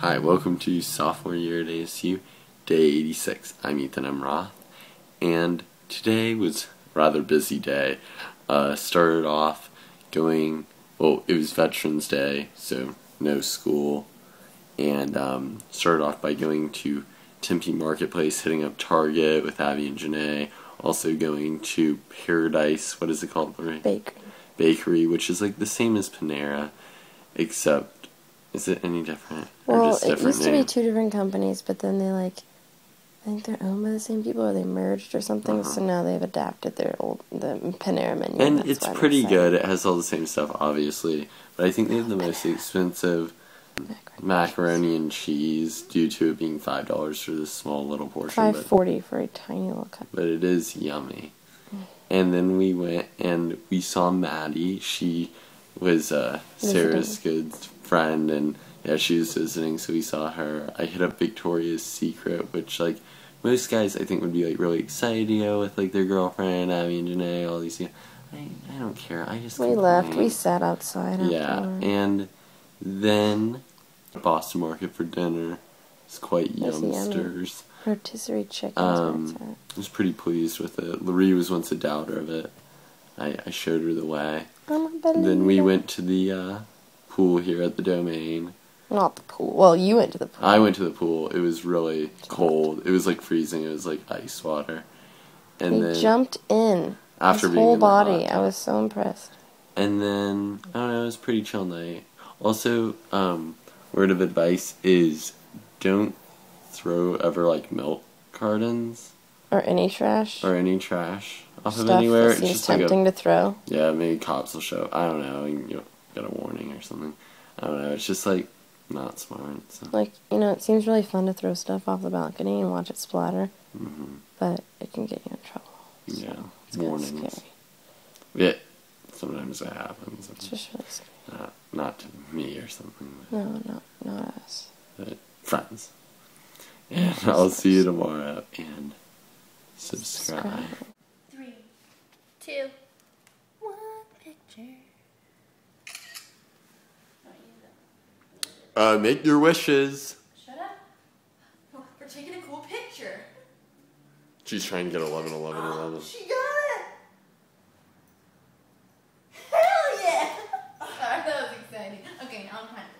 Hi, welcome to sophomore year at ASU, day 86. I'm Ethan M. Roth, and today was a rather busy day. Started off going, well, it was Veterans Day, so no school, and started off by going to Tempe Marketplace, hitting up Target with Abby and Janae, also going to Paradise, what is it called, Lori? Bakery, which is like the same as Panera, except is it any different? Well, just it used to be name? two different companies, but then they I think they're owned by the same people, or they merged or something. So now they've adapted the Panera menu. And it's pretty good. It has all the same stuff, obviously, but I think they have the most expensive macaroni and cheese due to it being $5 for this small little portion. $5.40 for a tiny little cup. But it is yummy. And then we went and we saw Maddie. She was Sarah's good friend, and yeah, she was visiting, so we saw her. I hit up Victoria's Secret, which like most guys I think would be like really excited to go with like their girlfriend, Abby and Janae, all these. I don't care. I just left. We sat outside. Yeah, and then Boston Market for dinner. It's quite yumsters. Rotisserie chicken. I was pretty pleased with it. Loree was once a doubter of it. I showed her the way. Then we went to the pool here at the Domain. Not the pool. Well, you went to the pool. I went to the pool. It was really cold. It was like freezing. It was like ice water. And then jumped in. After his being whole in body. I was so impressed. And then I don't know. It was a pretty chill night. Also, word of advice is don't throw ever like milk cartons or any trash off of anywhere. It's just tempting to throw. Yeah, maybe cops will show. I don't know. You'll get a warning or something. I don't know. It's just like not smart. So. Like, it seems really fun to throw stuff off the balcony and watch it splatter, but it can get you in trouble. So yeah, it's warnings. Scary. Yeah, sometimes that happens. It's just really scary. Not to me or something. No, not us. But friends. And I'll see you tomorrow, and subscribe. 3, 2, 1, picture. Make your wishes. Shut up. We're taking a cool picture. She's trying to get 11, 11, 11. She got it. Hell yeah. Sorry, that was exciting. Okay, now I'm trying to